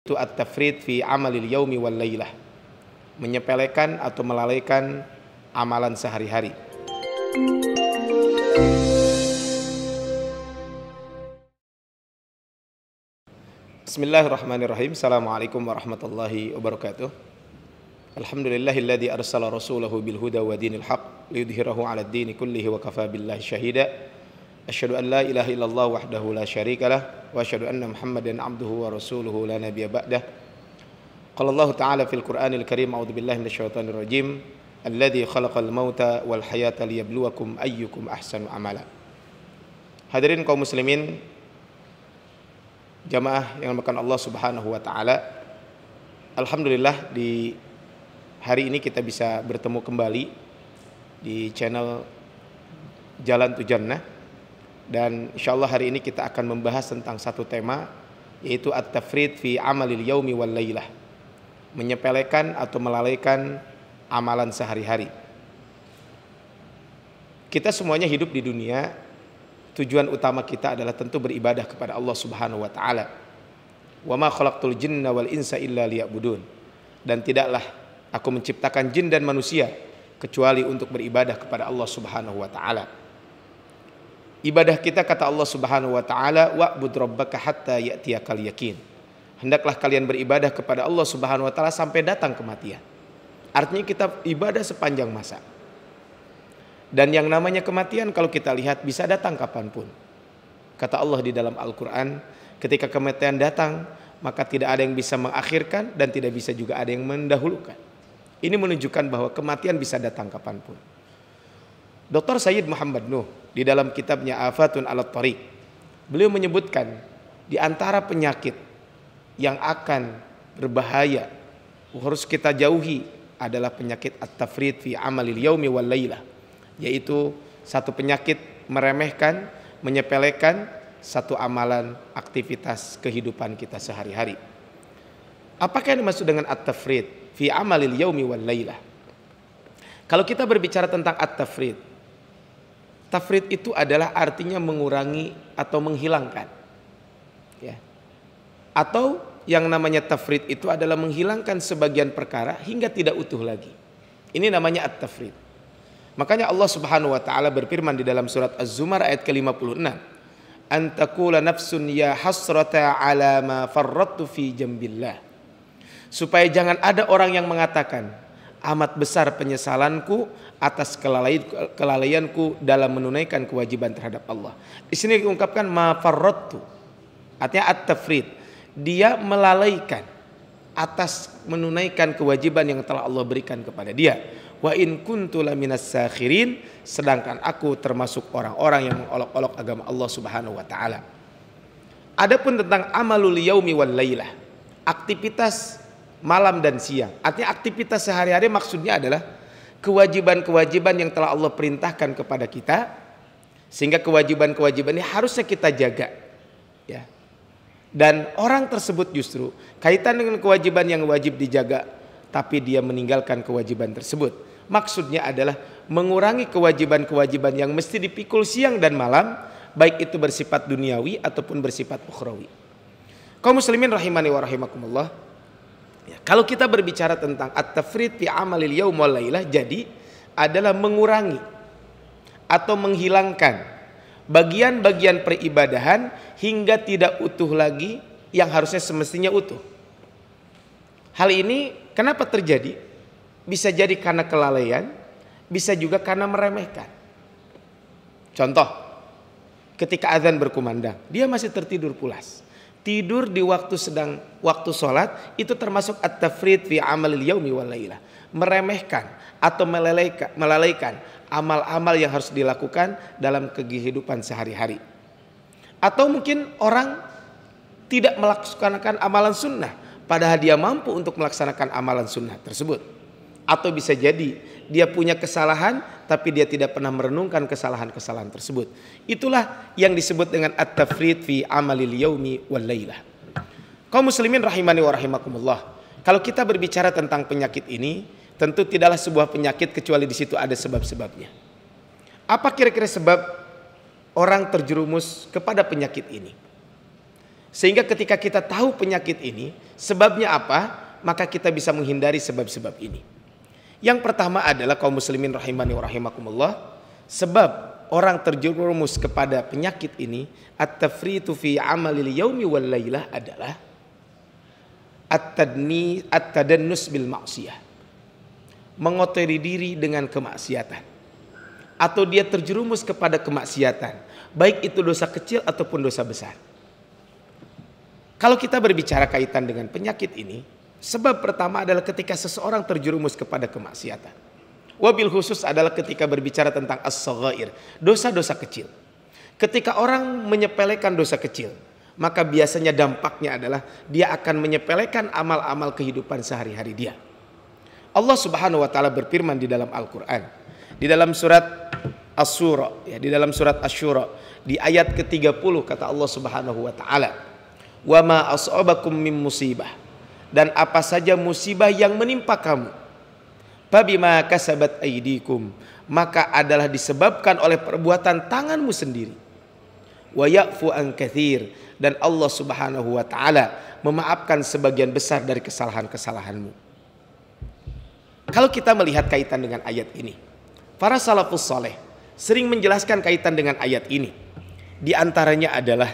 Itu at-tafrid fi amalil yaumi wal lailah, menyepelekan atau melalaikan amalan sehari-hari. Bismillahirrahmanirrahim. Assalamualaikum warahmatullahi wabarakatuh. Alhamdulillahilladzi arsala rasulahu bil huda wa dinil haq liyudhhirahu 'alad dini kullihi wa kafa billahi syahida. Asyhadu an la ilaha illallah wahdahu la syarikalah wa asyhadu anna Muhammadan 'abduhu wa rasuluhu la nabiyya ba'dah. Qala Allah ta'ala fil Qur'anil Karim, a'udzu billahi minasyaitonir rajim. Alladzi khalaqal mauta wal hayata liyabluwakum ayyukum ahsanu amala. Hadirin kaum muslimin, jamaah yang dimuliakan Allah Subhanahu wa taala. Alhamdulillah di hari ini kita bisa bertemu kembali di channel Jalan tu Jannah, dan insyaallah hari ini kita akan membahas tentang satu tema, yaitu at-tafrid fi amalil yaumi wal lailah, menyepelekan atau melalaikan amalan sehari-hari. Kita semuanya hidup di dunia, tujuan utama kita adalah tentu beribadah kepada Allah Subhanahu wa taala. Wa ma khalaqtul jinna wal insa illa liya'budun. Dan tidaklah aku menciptakan jin dan manusia kecuali untuk beribadah kepada Allah Subhanahu wa taala. Ibadah kita, kata Allah Subhanahu wa taala, wa'bud rabbaka hatta ya'tiyakal yaqin. Hendaklah kalian beribadah kepada Allah Subhanahu wa taala sampai datang kematian. Artinya kita ibadah sepanjang masa. Dan yang namanya kematian kalau kita lihat bisa datang kapanpun. Kata Allah di dalam Al-Quran, ketika kematian datang maka tidak ada yang bisa mengakhirkan dan tidak bisa juga ada yang mendahulukan. Ini menunjukkan bahwa kematian bisa datang kapanpun. Dr. Sayyid Muhammad Nuh di dalam kitabnya Afatun 'alat Thariq, beliau menyebutkan di antara penyakit yang akan berbahaya harus kita jauhi adalah penyakit at-tafrid fi amalil yaumi wal lailah, yaitu satu penyakit meremehkan, menyepelekan satu amalan aktivitas kehidupan kita sehari-hari. Apakah yang dimaksud dengan at-tafrid fi amalil yaumi wal lailah? Kalau kita berbicara tentang at-tafrid, tafrid itu adalah artinya mengurangi atau menghilangkan, ya. Atau yang namanya tafrid itu adalah menghilangkan sebagian perkara hingga tidak utuh lagi. Ini namanya at-tafrid. Makanya Allah Subhanahu wa taala berfirman di dalam surat Az-Zumar ayat ke-56, "Antakula nafsun ya hasrata ala ma farrattu fi jambillah." Supaya jangan ada orang yang mengatakan, amat besar penyesalanku atas kelalaianku dalam menunaikan kewajiban terhadap Allah. Di sini diungkapkan ma farrattu, artinya at-tafrid. Dia melalaikan atas menunaikan kewajiban yang telah Allah berikan kepada dia. Wa in kuntu laminas sakhirin, sedangkan aku termasuk orang-orang yang mengolok-olok agama Allah Subhanahu wa taala. Adapun tentang amalul yaumi wal lailah, aktivitas malam dan siang, artinya aktivitas sehari-hari, maksudnya adalah kewajiban-kewajiban yang telah Allah perintahkan kepada kita, sehingga kewajiban-kewajiban ini harusnya kita jaga, ya. Dan orang tersebut justru kaitan dengan kewajiban yang wajib dijaga, tapi dia meninggalkan kewajiban tersebut. Maksudnya adalah mengurangi kewajiban-kewajiban yang mesti dipikul siang dan malam, baik itu bersifat duniawi ataupun bersifat ukhrawi. Kaum muslimin rahimani wa rahimakumullah, ya, kalau kita berbicara tentang at-tafrid fi amalil yaum wal lailah, jadi adalah mengurangi atau menghilangkan bagian-bagian peribadahan hingga tidak utuh lagi yang harusnya semestinya utuh. Hal ini kenapa terjadi? Bisa jadi karena kelalaian, bisa juga karena meremehkan. Contoh, ketika azan berkumandang, dia masih tertidur pulas. Tidur di waktu waktu sholat, itu termasuk at-tafrid fi amalil yaumi wal lailah, meremehkan atau melalaikan amal-amal yang harus dilakukan dalam kehidupan sehari-hari. Atau mungkin orang tidak melaksanakan amalan sunnah, padahal dia mampu untuk melaksanakan amalan sunnah tersebut. Atau bisa jadi dia punya kesalahan, tapi dia tidak pernah merenungkan kesalahan-kesalahan tersebut. Itulah yang disebut dengan at-tafrid fi amalil yaumi wal lailah. Kaum muslimin rahimani wa rahimakumullah, kalau kita berbicara tentang penyakit ini, tentu tidaklah sebuah penyakit kecuali di situ ada sebab-sebabnya. Apa kira-kira sebab orang terjerumus kepada penyakit ini? Sehingga ketika kita tahu penyakit ini, sebabnya apa, maka kita bisa menghindari sebab-sebab ini. Yang pertama adalah kaum muslimin rahimani wa rahimakumullah, sebab orang terjerumus kepada penyakit ini, at-tafritu fi amalil yaumi wal lailah, adalah at-tadannus bil ma'siyah. Mengotori diri dengan kemaksiatan. Atau dia terjerumus kepada kemaksiatan, baik itu dosa kecil ataupun dosa besar. Kalau kita berbicara kaitan dengan penyakit ini, sebab pertama adalah ketika seseorang terjerumus kepada kemaksiatan. Wabil khusus adalah ketika berbicara tentang as-saghair, dosa-dosa kecil. Ketika orang menyepelekan dosa kecil, maka biasanya dampaknya adalah dia akan menyepelekan amal-amal kehidupan sehari-hari dia. Allah Subhanahu wa taala berfirman di dalam Al-Qur'an, di dalam surat Asy-Syura, ya, di dalam surat Asy-Syura di ayat ke-30, kata Allah Subhanahu wa taala, "Wa ma as'abakum min musibah," dan apa saja musibah yang menimpa kamu, "Fabima kasabat aydikum," maka adalah disebabkan oleh perbuatan tanganmu sendiri. "Wa ya'fu an katsir," dan Allah Subhanahu wa taala memaafkan sebagian besar dari kesalahan-kesalahanmu. Kalau kita melihat kaitan dengan ayat ini, para salafus saleh sering menjelaskan kaitan dengan ayat ini. Di antaranya adalah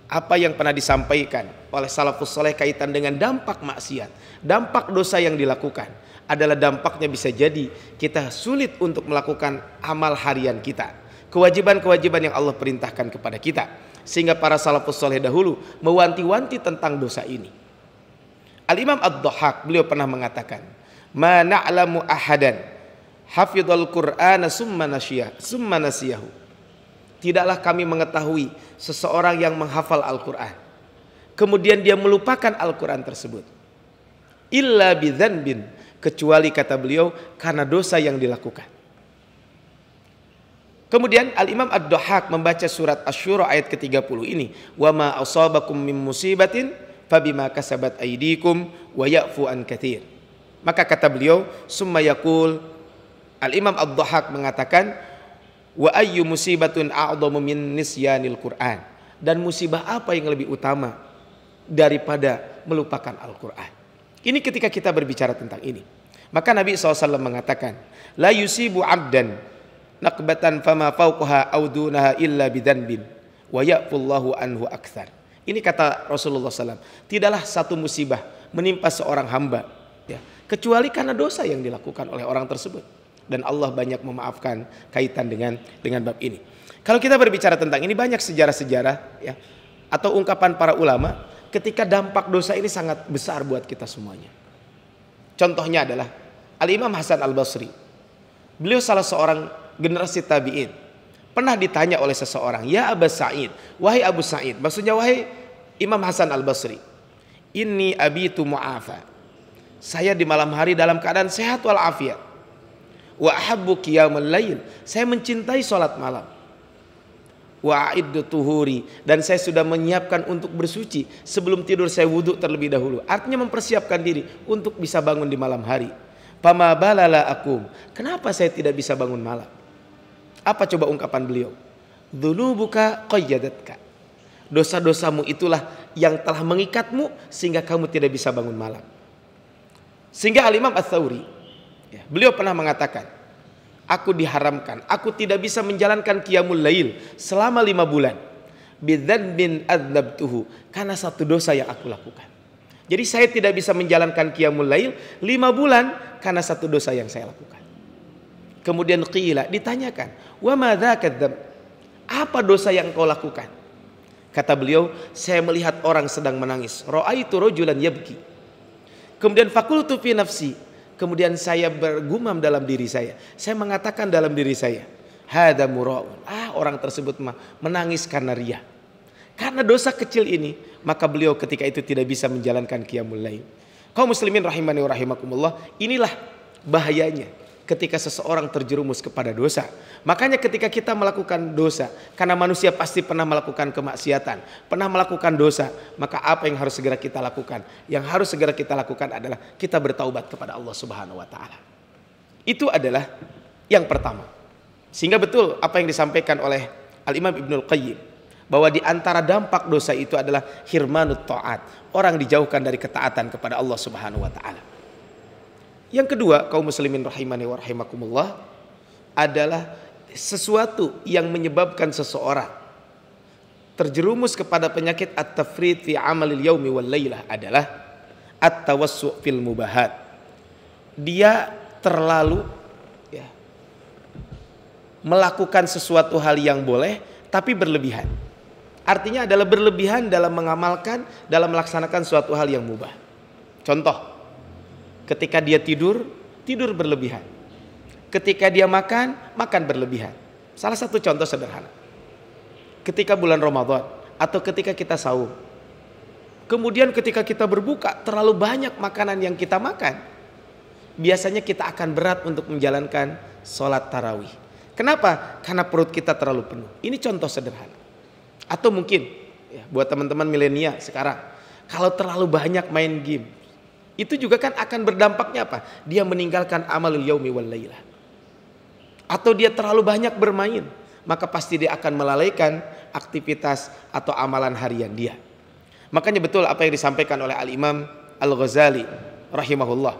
apa yang pernah disampaikan oleh salafus saleh kaitan dengan dampak maksiat, dampak dosa yang dilakukan adalah dampaknya bisa jadi kita sulit untuk melakukan amal harian kita, kewajiban-kewajiban yang Allah perintahkan kepada kita, sehingga para salafus saleh dahulu mewanti-wanti tentang dosa ini. Al-Imam Ad-Dhahhak beliau pernah mengatakan, "Ma na'lamu ahadan hafidhal Qur'ana summa nasiyahu." Tidaklah kami mengetahui seseorang yang menghafal Al-Quran, kemudian dia melupakan Al-Quran tersebut. Illa bidzanbin, kecuali kata beliau karena dosa yang dilakukan. Kemudian Al-Imam Ad-Dhahhak membaca surat Asy-Syura ayat ke-30 ini, "Wa ma asabakum min musibatin fabima kasabat aydikum wa ya'fu an katsir." Maka kata beliau, summa yaqul, Al-Imam Ad-Dhahhak mengatakan, "Wa ayyu musibatun a'dhamu min nisyanil Qur'an," dan musibah apa yang lebih utama daripada melupakan Al-Quran. Ini ketika kita berbicara tentang ini, maka Nabi SAW mengatakan, "La yusibu 'abdan naqbatan fama fawqaha aw dunaha illa bidzanbin wa ya'fullahu anhu aktsar." Ini kata Rasulullah SAW, tidaklah satu musibah menimpa seorang hamba, ya, kecuali karena dosa yang dilakukan oleh orang tersebut, dan Allah banyak memaafkan kaitan dengan bab ini. Kalau kita berbicara tentang ini, banyak sejarah-sejarah, ya, atau ungkapan para ulama ketika dampak dosa ini sangat besar buat kita semuanya. Contohnya adalah Al-Imam Hasan Al-Basri. Beliau salah seorang generasi tabi'in. Pernah ditanya oleh seseorang, "Ya Aba Sa'id," wahai Abu Sa'id, maksudnya wahai Imam Hasan Al-Basri, "Inni abitu mu'afa," saya di malam hari dalam keadaan sehat walafiat. "Wa ahabbu qiyamul lail," saya mencintai salat malam. "Wa a'iddu tuhuri," dan saya sudah menyiapkan untuk bersuci, sebelum tidur saya wudhu terlebih dahulu, artinya mempersiapkan diri untuk bisa bangun di malam hari. "Fama balala akum," kenapa saya tidak bisa bangun malam? Apa coba ungkapan beliau? "Dzunubuka qayyadatka," dosa-dosamu itulah yang telah mengikatmu sehingga kamu tidak bisa bangun malam. Sehingga Al-Imam Ats-Tsauri, ya, beliau pernah mengatakan, "Aku diharamkan, aku tidak bisa menjalankan qiyamul lail selama 5 bulan. Bidzanbin adzabtuhu," karena satu dosa yang aku lakukan. Jadi saya tidak bisa menjalankan qiyamul lail 5 bulan karena satu dosa yang saya lakukan. Kemudian qila, ditanyakan, "Wa ma dzaka dzamb?" Apa dosa yang engkau lakukan? Kata beliau, "Saya melihat orang sedang menangis. Ra'aitu rajulan yabki." Kemudian fakultu fi nafsi, kemudian saya bergumam dalam diri saya. Saya mengatakan dalam diri saya, "Hada mura'un." Orang tersebut menangis karena riya. Karena dosa kecil ini, maka beliau ketika itu tidak bisa menjalankan qiyamul lail. Kaum muslimin rahimani wa rahimakumullah, inilah bahayanya ketika seseorang terjerumus kepada dosa. Makanya ketika kita melakukan dosa, karena manusia pasti pernah melakukan kemaksiatan, pernah melakukan dosa, maka apa yang harus segera kita lakukan? Yang harus segera kita lakukan adalah kita bertaubat kepada Allah Subhanahu wa taala. Itu adalah yang pertama. Sehingga betul apa yang disampaikan oleh Al-Imam Ibnul Qayyim, bahwa di antara dampak dosa itu adalah hirmanut ta'at, orang dijauhkan dari ketaatan kepada Allah Subhanahu wa taala. Yang kedua, kaum muslimin rahimani wa rahimakumullah, adalah sesuatu yang menyebabkan seseorang terjerumus kepada penyakit at-tafrid fi amalil yaumi wal lailah adalah at-tawassu' fil mubahat. Dia terlalu melakukan sesuatu hal yang boleh tapi berlebihan. Artinya adalah berlebihan dalam mengamalkan, dalam melaksanakan suatu hal yang mubah. Contoh, ketika dia tidur berlebihan. Ketika dia makan berlebihan. Salah satu contoh sederhana. Ketika bulan Ramadan atau ketika kita saum. Kemudian ketika kita berbuka terlalu banyak makanan yang kita makan. Biasanya kita akan berat untuk menjalankan sholat tarawih. Kenapa? Karena perut kita terlalu penuh. Ini contoh sederhana. Atau mungkin buat teman-teman milenial sekarang, kalau terlalu banyak main game, itu juga kan akan berdampaknya apa? Dia meninggalkan amalul yaumi wal lailah. Atau dia terlalu banyak bermain, maka pasti dia akan melalaikan aktivitas atau amalan harian dia. Makanya betul apa yang disampaikan oleh Al-Imam Al-Ghazali rahimahullah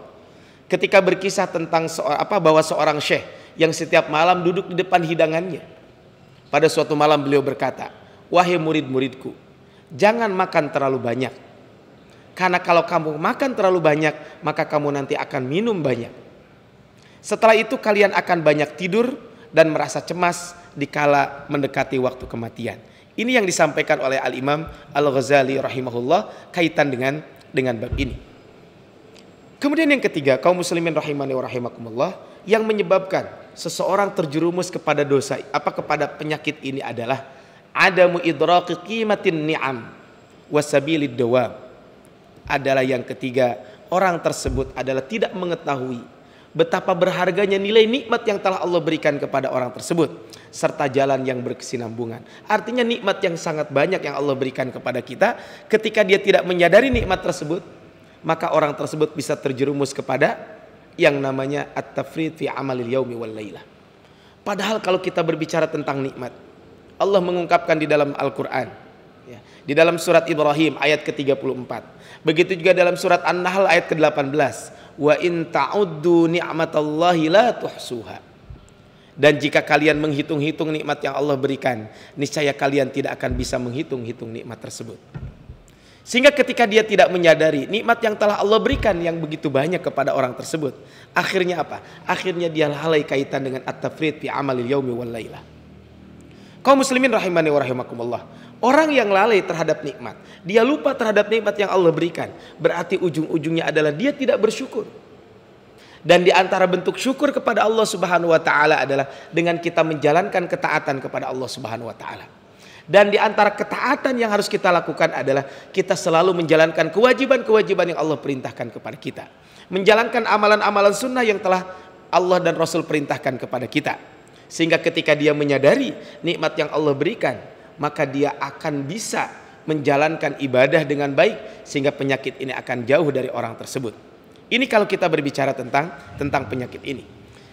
ketika berkisah tentang bahwa seorang syekh yang setiap malam duduk di depan hidangannya. Pada suatu malam beliau berkata, "Wahai murid-muridku, jangan makan terlalu banyak. Karena kalau kamu makan terlalu banyak, maka kamu nanti akan minum banyak. Setelah itu kalian akan banyak tidur dan merasa cemas dikala mendekati waktu kematian." Ini yang disampaikan oleh Al-Imam Al-Ghazali rahimahullah kaitan dengan bab ini. Kemudian yang ketiga, kaum muslimin rahimani wa rahimakumullah, yang menyebabkan seseorang terjerumus kepada dosa, kepada penyakit ini adalah adamu idraqi qimatin ni'am wasabilid dawam. Adalah yang ketiga, orang tersebut adalah tidak mengetahui betapa berharganya nilai nikmat yang telah Allah berikan kepada orang tersebut serta jalan yang berkesinambungan. Artinya nikmat yang sangat banyak yang Allah berikan kepada kita, ketika dia tidak menyadari nikmat tersebut, maka orang tersebut bisa terjerumus kepada yang namanya at-tafrid fi amalil yaumi wal lailah. Padahal kalau kita berbicara tentang nikmat, Allah mengungkapkan di dalam Al-Quran, di dalam surat Ibrahim ayat ke-34, begitu juga dalam surat An-Nahl ayat ke-18, wa in ta'uddu ni'matallahi la tuhsuha. Dan jika kalian menghitung-hitung nikmat yang Allah berikan, niscaya kalian tidak akan bisa menghitung-hitung nikmat tersebut. Sehingga ketika dia tidak menyadari nikmat yang telah Allah berikan yang begitu banyak kepada orang tersebut, akhirnya apa? Akhirnya dia lalai kaitan dengan at-tafrid fi amalil yaumi wal lailah. Kaum muslimin rahimani wa rahimakumullah, orang yang lalai terhadap nikmat, dia lupa terhadap nikmat yang Allah berikan, berarti ujung-ujungnya adalah dia tidak bersyukur. Dan di antara bentuk syukur kepada Allah Subhanahu wa taala adalah dengan kita menjalankan ketaatan kepada Allah Subhanahu wa taala. Dan di antara ketaatan yang harus kita lakukan adalah kita selalu menjalankan kewajiban-kewajiban yang Allah perintahkan kepada kita. Menjalankan amalan-amalan sunnah yang telah Allah dan Rasul perintahkan kepada kita. Sehingga ketika dia menyadari nikmat yang Allah berikan, maka dia akan bisa menjalankan ibadah dengan baik sehingga penyakit ini akan jauh dari orang tersebut. Ini kalau kita berbicara tentang penyakit ini.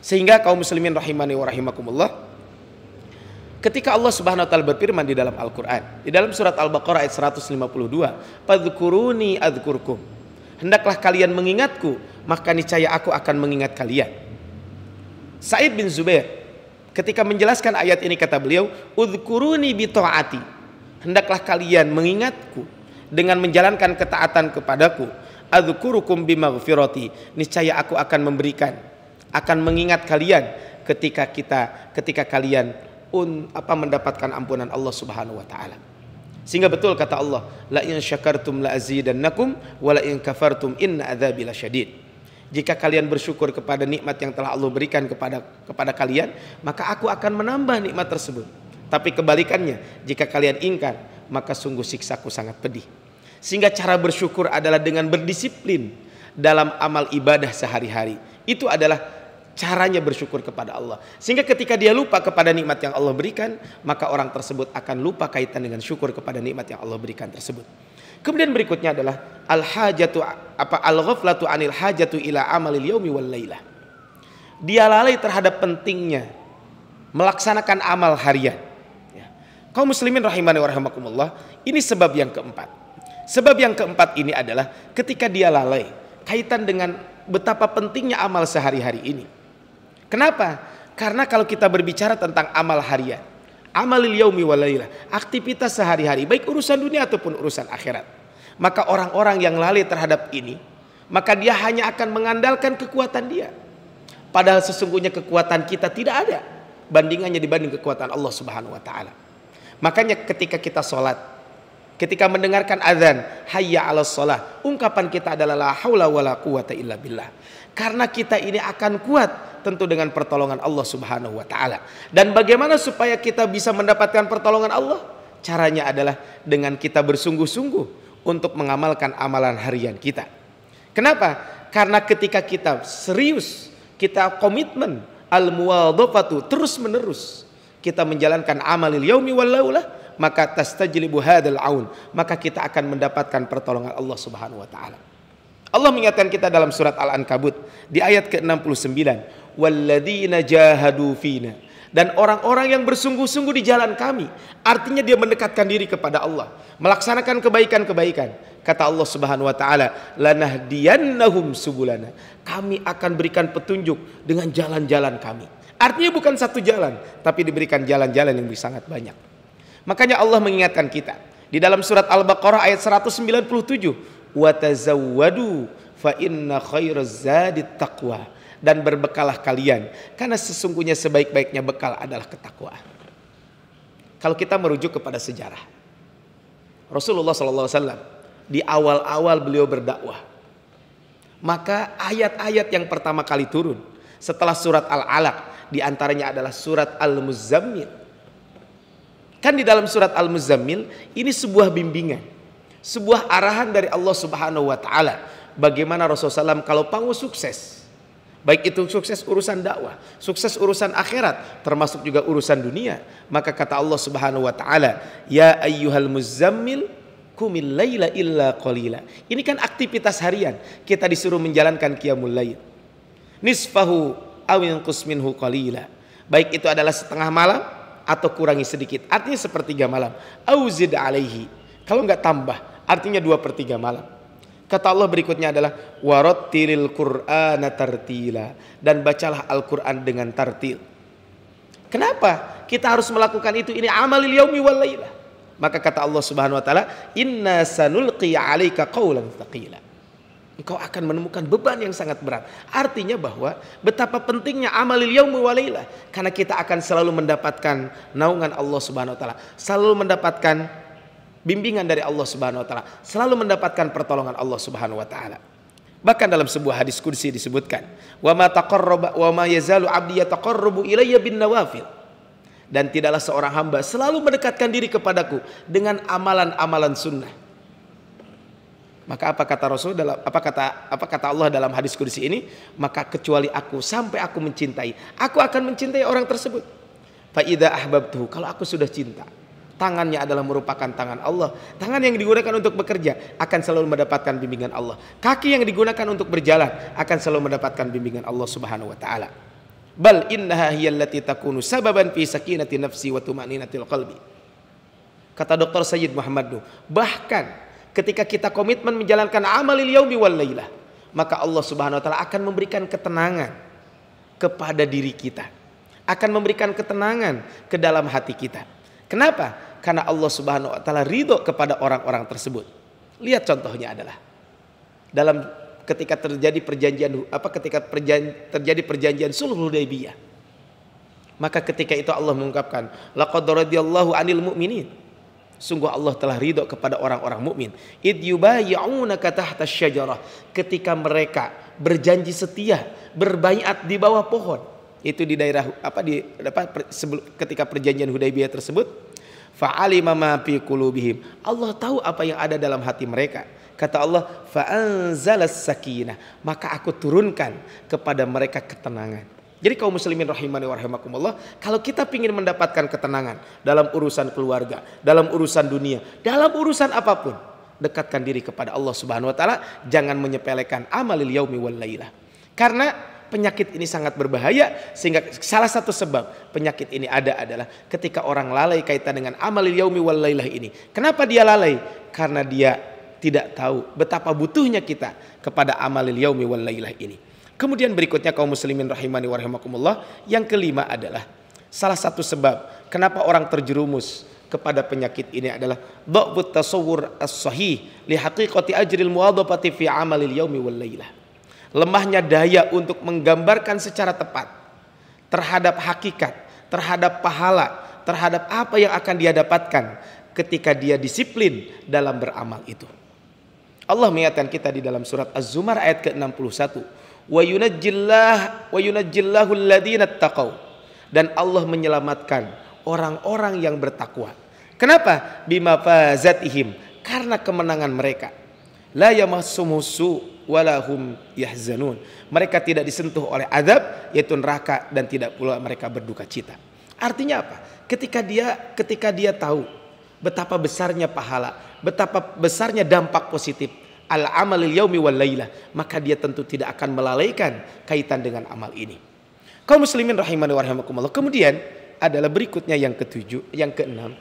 Sehingga kaum muslimin rahimani wa rahimakumullah, ketika Allah Subhanahu wa taala berfirman di dalam Al-Qur'an, di dalam surat Al-Baqarah ayat 152, "Fadhkuruni adzkurkum." Hendaklah kalian mengingatku, maka niscaya aku akan mengingat kalian. Sa'id bin Zubair ketika menjelaskan ayat ini kata beliau, "Udzkuruni bi ta'ati." Hendaklah kalian mengingatku dengan menjalankan ketaatan kepadaku. "Adzkurukum bimaghfirati." Niscaya aku akan mengingat kalian ketika kalian mendapatkan ampunan Allah Subhanahu wa taala. Sehingga betul kata Allah, "La in syakartum la azidannakum wa la in kafartum inna adzabi lasyadid." Jika kalian bersyukur kepada nikmat yang telah Allah berikan kepada kalian, maka aku akan menambah nikmat tersebut. Tapi kebalikannya, jika kalian ingkar, maka sungguh siksaku sangat pedih. Sehingga cara bersyukur adalah dengan berdisiplin dalam amal ibadah sehari-hari. Itu adalah caranya bersyukur kepada Allah. Sehingga ketika dia lupa kepada nikmat yang Allah berikan, maka orang tersebut akan lupa kaitan dengan syukur kepada nikmat yang Allah berikan tersebut. Kemudian berikutnya adalah al-ghaflatu anil hajatu ila amalil yaumi wal lailah. Dia lalai terhadap pentingnya melaksanakan amal harian. Kaum muslimin rahimani wa rahimakumullah, ini sebab yang keempat. Sebab yang keempat ini adalah ketika dia lalai kaitan dengan betapa pentingnya amal sehari-hari ini. Kenapa? Karena kalau kita berbicara tentang amal harian, amalil yaumi wal lailah, aktivitas sehari-hari baik urusan dunia ataupun urusan akhirat, maka orang-orang yang lalai terhadap ini, maka dia hanya akan mengandalkan kekuatan dia. Padahal sesungguhnya kekuatan kita tidak ada bandingannya dibanding kekuatan Allah Subhanahu wa taala. Makanya ketika kita sholat, ketika mendengarkan azan, hayya 'alas shalah, ungkapan kita adalah la haula wala quwata illa billah. Karena kita ini akan kuat tentu dengan pertolongan Allah Subhanahu wa taala. Dan bagaimana supaya kita bisa mendapatkan pertolongan Allah? Caranya adalah dengan kita bersungguh-sungguh untuk mengamalkan amalan harian kita. Kenapa? Karena ketika kita serius, kita komitmen, al-muwadhafatu, terus-menerus kita menjalankan amalil yaumi wal lailah, maka tastajlibu hadzal aun, maka kita akan mendapatkan pertolongan Allah Subhanahu wa taala. Allah mengingatkan kita dalam surat Al-Ankabut di ayat ke-69, walladzina jahadu fina, dan orang-orang yang bersungguh-sungguh di jalan kami, artinya dia mendekatkan diri kepada Allah, melaksanakan kebaikan-kebaikan. Kata Allah Subhanahu wa taala, lanahdiyannahum subulana, kami akan berikan petunjuk dengan jalan-jalan kami. Artinya bukan satu jalan, tapi diberikan jalan-jalan yang sangat banyak. Makanya Allah mengingatkan kita di dalam surat Al-Baqarah ayat 197, wa tazawwadu fa inna khairaz zadit taqwa, dan berbekalah kalian karena sesungguhnya sebaik-baiknya bekal adalah ketakwaan. Kalau kita merujuk kepada sejarah, Rasulullah SAW di awal-awal beliau berdakwah, maka ayat-ayat yang pertama kali turun setelah surat Al-Alaq diantaranya adalah surat Al-Muzammil. Kan di dalam surat Al-Muzammil ini sebuah bimbingan, sebuah arahan dari Allah Subhanahu wa taala bagaimana Rasulullah SAW kalau mau sukses, baik itu sukses urusan dakwah, sukses urusan akhirat, termasuk juga urusan dunia, maka kata Allah Subhanahu wa taala, ya ayyuhal muzammil qumil laila illa qalila. Ini kan aktivitas harian, kita disuruh menjalankan qiyamul lail, nisfahu aw yanqus minhu qalila, baik itu adalah setengah malam atau kurangi sedikit, artinya sepertiga malam, auzid alaihi, kalau enggak tambah, artinya 2/3 malam. Kata Allah berikutnya adalah warattilil qur'ana tartila, dan bacalah Al-Qur'an dengan tartil. Kenapa kita harus melakukan itu? Ini amalil yaumi wal lailah. Maka kata Allah Subhanahu wa taala, inna sanulqi 'alaika qaulan tsaqila, engkau akan menemukan beban yang sangat berat. Artinya bahwa betapa pentingnya amalil yaumi wal lailah, karena kita akan selalu mendapatkan naungan Allah Subhanahu wa taala, selalu mendapatkan bimbingan dari Allah Subhanahu wa taala, selalu mendapatkan pertolongan Allah Subhanahu wa taala. Bahkan dalam sebuah hadis qudsi disebutkan, wa ma yazalu 'abdi yataqarrabu ilayya bin nawafil, dan tidaklah seorang hamba selalu mendekatkan diri kepadaku dengan amalan-amalan sunnah. Maka apa kata Rasul dalam apa kata Allah dalam hadis qudsi ini? Maka kecuali aku, sampai aku mencintai, aku akan mencintai orang tersebut. Fa idza ahbabtuhu, kalau aku sudah cinta, tangannya adalah merupakan tangan Allah, tangan yang digunakan untuk bekerja akan selalu mendapatkan bimbingan Allah, kaki yang digunakan untuk berjalan akan selalu mendapatkan bimbingan Allah Subhanahu wa taala. Bal innaha hiyallati takunu sababan fi sakinati nafsi wa tuma'ninatil qalbi. Kata Dr. Sayyid Muhammad Nuh, bahkan ketika kita komitmen menjalankan amalil yaumi wal lailah, maka Allah Subhanahu wa taala akan memberikan ketenangan kepada diri kita, akan memberikan ketenangan ke dalam hati kita. Kenapa? Karena Allah Subhanahu wa taala ridho kepada orang-orang tersebut. Lihat contohnya adalah dalam ketika terjadi perjanjian sulh Hudaybiyah. Maka ketika itu Allah mengungkapkan, laqad radhiyallahu 'anil mu'minin, sungguh Allah telah ridho kepada orang-orang mukmin. Id yubayyi'unaka tahta syajarah, ketika mereka berjanji setia, berbaiat di bawah pohon. Itu di daerah ketika perjanjian Hudaybiyah tersebut. Fa'alima ma fi qulubihim, Allah tahu apa yang ada dalam hati mereka. Kata Allah, fa'anzalas sakinah, maka aku turunkan kepada mereka ketenangan. Jadi kaum muslimin rahimani wa rahimakumullah, kalau kita ingin mendapatkan ketenangan dalam urusan keluarga, dalam urusan dunia, dalam urusan apapun, dekatkan diri kepada Allah Subhanahu wa taala, jangan menyepelekan amalil yaumi wal lailah. Karena penyakit ini sangat berbahaya, sehingga salah satu sebab penyakit ini adalah ketika orang lalai kaitan dengan amalil yaumi wal lailah ini. Kenapa dia lalai? Karena dia tidak tahu betapa butuhnya kita kepada amalil yaumi wal lailah ini. Kemudian berikutnya kaum muslimin rahimani wa rahimakumullah, yang kelima adalah salah satu sebab kenapa orang terjerumus kepada penyakit ini adalah dha'fut tasawwur as-sahih li haqiqati ajril muwadhafati fi amalil yaumi wal lailah. Lemahnya daya untuk menggambarkan secara tepat terhadap hakikat, terhadap pahala, terhadap apa yang akan dia dapatkan ketika dia disiplin dalam beramal itu. Allah mengingatkan kita di dalam surat Az-Zumar ayat ke-61, wa yunajjillahu alladhina taqaw, dan Allah menyelamatkan orang-orang yang bertakwa. Kenapa? Bima fazatihim, karena kemenangan mereka. La yamassum su wala hum yahzanun. Mereka tidak disentuh oleh azab, yaitu neraka, dan tidak pula mereka berduka cita. Artinya apa? Ketika dia tahu betapa besarnya pahala, betapa besarnya dampak positif al amalil yaumi wal lailah, maka dia tentu tidak akan melalaikan kaitan dengan amal ini. Kaum muslimin rahimani wa rahimakumullah. Kemudian adalah berikutnya yang keenam,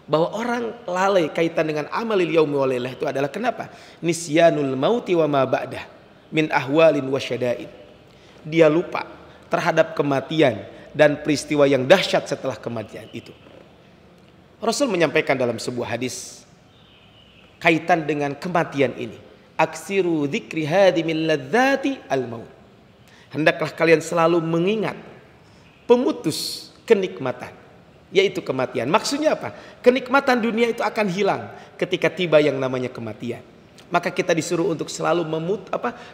bahwa orang lalai kaitan dengan amalil yaumi wal lailah itu adalah kenapa? Nisyanul mauti wa ma ba'dah min ahwalin wa syada'id. Dia lupa terhadap kematian dan peristiwa yang dahsyat setelah kematian itu. Rasul menyampaikan dalam sebuah hadis kaitan dengan kematian ini, aksiru dzikri hadimil ladzati al maut. Hendaklah kalian selalu mengingat pemutus kenikmatan, yaitu kematian. Maksudnya apa? Kenikmatan dunia itu akan hilang ketika tiba yang namanya kematian. Maka kita disuruh untuk selalu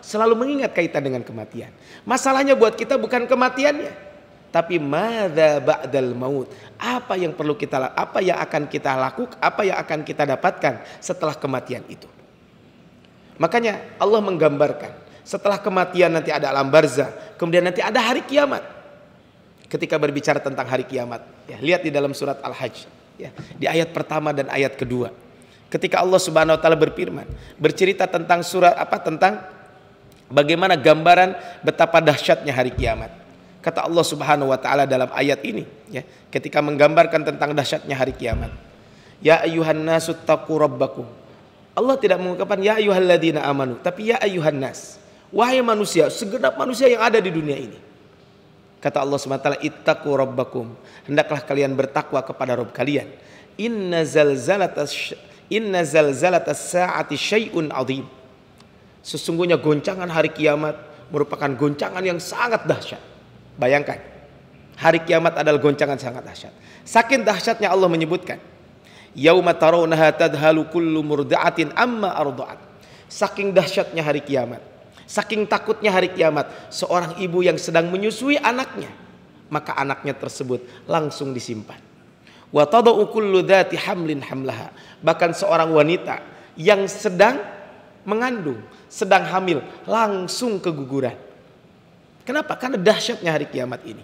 selalu mengingat kaitan dengan kematian. Masalahnya buat kita bukan kematiannya, tapi madza ba'dal maut. Apa yang perlu kita, apa yang akan kita lakukan, apa yang akan kita dapatkan setelah kematian itu. Makanya Allah menggambarkan setelah kematian nanti ada alam barzah, kemudian nanti ada hari kiamat. Ketika berbicara tentang hari kiamat, ya, lihat di dalam surat Al-Hajj, ya, di ayat pertama dan ayat kedua. Ketika Allah Subhanahu wa taala berfirman, bercerita tentang tentang bagaimana gambaran betapa dahsyatnya hari kiamat. Kata Allah Subhanahu wa taala dalam ayat ini, ya, ketika menggambarkan tentang dahsyatnya hari kiamat. Ya ayyuhan nasu taqu rabbakum. Allah tidak mengungkapkan ya ayyuhalladzina amanu, tapi ya ayyuhan nas. Wahai manusia, segenap manusia yang ada di dunia ini. Kata Allah SWT, ittaqu rabbakum, hendaklah kalian bertakwa kepada Rabb kalian. Inna zalzalatas sa'ati syai'un azim. Sesungguhnya goncangan hari kiamat merupakan goncangan yang sangat dahsyat. Bayangkan, hari kiamat adalah goncangan sangat dahsyat. Saking dahsyatnya Allah menyebutkan, yauma tarawnaha tadhalu kullu murda'atin amma arda'at. Saking dahsyatnya hari kiamat, saking takutnya hari kiamat, seorang ibu yang sedang menyusui anaknya, maka anaknya tersebut langsung disimpan. Wa tadau kullu dzati hamlin hamlaha. Bahkan seorang wanita yang sedang mengandung, sedang hamil, langsung keguguran. Kenapa? Karena dahsyatnya hari kiamat ini.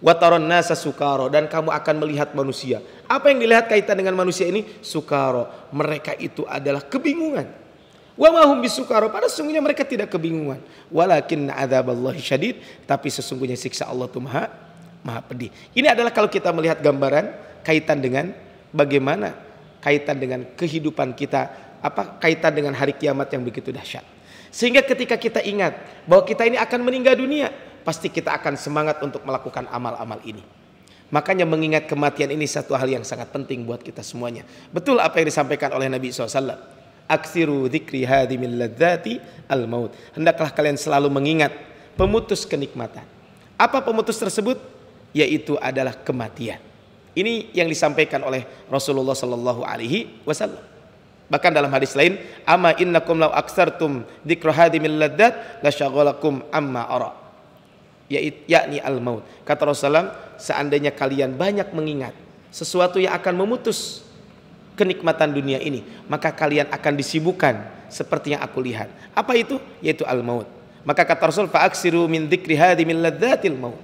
Wa taron nasa sukaro, dan kamu akan melihat manusia. Apa yang dilihat kaitan dengan manusia ini? Sukaro. Mereka itu adalah kebingungan. Wa ma hum bisukaro, pada sesungguhnya mereka tidak kebingungan. Walakin adzaballahi syadid, tapi sesungguhnya siksa Allah itu maha pedih. Ini adalah kalau kita melihat gambaran kaitan dengan bagaimana kaitan dengan kehidupan kita, kaitan dengan hari kiamat yang begitu dahsyat. Sehingga ketika kita ingat bahwa kita ini akan meninggal dunia, pasti kita akan semangat untuk melakukan amal-amal ini. Makanya mengingat kematian ini satu hal yang sangat penting buat kita semuanya. Betul apa yang disampaikan oleh Nabi SAW. Aksiru dzikri hadimil ladzati al maut. Hendaklah kalian selalu mengingat pemutus kenikmatan. Apa pemutus tersebut? Yaitu adalah kematian. Ini yang disampaikan oleh Rasulullah SAW. Bahkan dalam hadis lain, ama innakum law aksartum dzikra hadimil ladzat lasyagalakum amma ara. Yakni al maut. Kata Rasulullah, seandainya kalian banyak mengingat sesuatu yang akan memutus kenikmatan dunia ini, maka kalian akan disibukkan seperti yang aku lihat. Apa itu? Yaitu al maut. Maka kata Rasul, fa aksiru min dzikri hadimil ladzatil maut.